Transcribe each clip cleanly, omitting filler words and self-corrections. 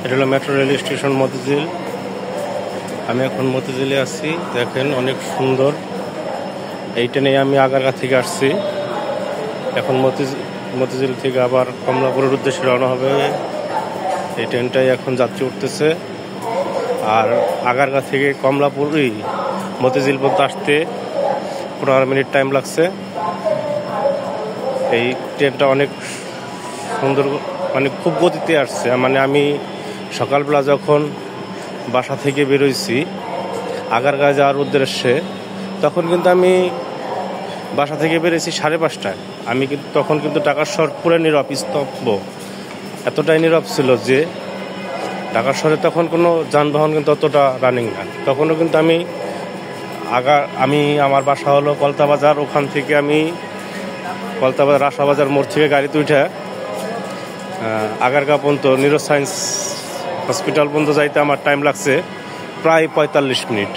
এটা হলো metro rail station Motijheel. আমি এখন মতিঝিলে আছি, দেখেন অনেক সুন্দর। এই ট্রেনে আমি আগারগাঁ থেকে আসছি, এখন মতিঝিল থেকে আবার কমলাপুরের উদ্দেশ্যে রওনা হবে। এই ট্রেনটাই এখন যাত্রী উঠতেছে। আর আগারগাঁ থেকে কমলাপুরই মতিঝিল পর্যন্ত আসতে 15 মিনিট টাইম লাগছে। এই ট্রেনটা অনেক সুন্দর, মানে খুব গতিতে আসছে। মানে আমি সকালবেলা যখন বাসা থেকে বেরোইছি আগারগাঁ যাওয়ার উদ্দেশ্যে, তখন কিন্তু আমি বাসা থেকে বেরিয়েছি 5:30টায়। আমি কিন্তু তখন কিন্তু ঢাকার শহর পুরো নীরব, স্তব্ধ, এতটাই নীরব ছিল যে ঢাকার শহরে তখন কোনো যানবাহন কিন্তু অতটা রানিং না। তখনও কিন্তু আমি আমার বাসা হলো কলতা বাজার, ওখান থেকে আমি কলতা বাজার রাসাবাজার মোড় থেকে গাড়িতে উঠে আগারগাঁ পর্যন্ত নিউরো সায়েন্স হসপিটাল পর্যন্ত যাইতে আমার টাইম লাগছে প্রায় 45 মিনিট।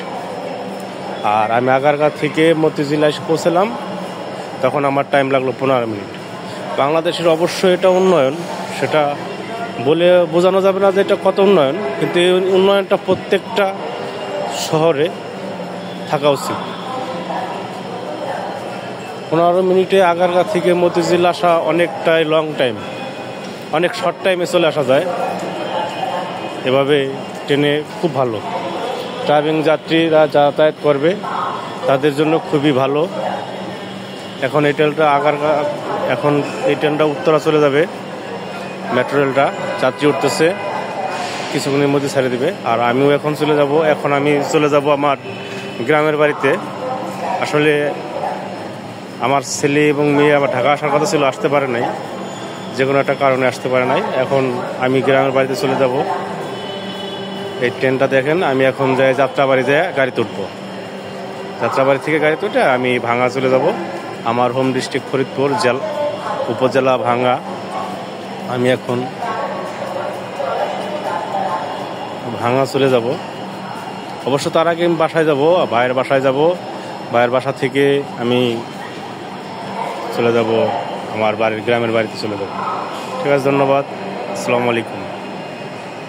আর আমি আগারগাঁ থেকে মতিঝিলে এসে পৌঁছলাম, তখন আমার টাইম লাগলো 15 মিনিট। বাংলাদেশের অবশ্যই এটা উন্নয়ন, সেটা বলে বোঝানো যাবে না যে এটা কত উন্নয়ন, কিন্তু এই উন্নয়নটা প্রত্যেকটা শহরে থাকা উচিত। 15 মিনিটে আগারগাঁ থেকে মতিঝিল আসা অনেকটাই লং টাইম, অনেক শর্ট টাইমে চলে আসা যায়। এভাবে ট্রেনে খুব ভালো, ট্রাভেলিং যাত্রীরা যাতায়াত করবে তাদের জন্য খুবই ভালো। এখন এই ট্রেনটা উত্তরা চলে যাবে। মেট্রো রেলটা যাত্রী উঠতেছে, কিছুক্ষণের মধ্যে ছেড়ে দিবে। আর আমিও এখন চলে যাব আমার গ্রামের বাড়িতে। আসলে আমার ছেলে এবং মেয়ে আবার ঢাকা আসার কথা ছিল, আসতে পারে নাই, যে কোনো একটা কারণে আসতে পারে নাই। এখন আমি গ্রামের বাড়িতে চলে যাব। এই ট্রেনটা দেখেন, আমি এখন যাত্রাবাড়ি গাড়িতে উঠবো। যাত্রাবাড়ি থেকে গাড়িতে উঠে আমি ভাঙ্গা চলে যাব। আমার হোম ডিস্ট্রিক্ট ফরিদপুর, উপজেলা ভাঙ্গা। আমি এখন ভাঙ্গা চলে যাব। অবশ্য তার আগে আমি বাসায় যাব, ভাইয়ের বাসায় যাব। ভাইয়ের বাসা থেকে আমি চলে যাব আমার গ্রামের বাড়িতে চলে যাব। ঠিক আছে, ধন্যবাদ, আসসালামু আলাইকুম।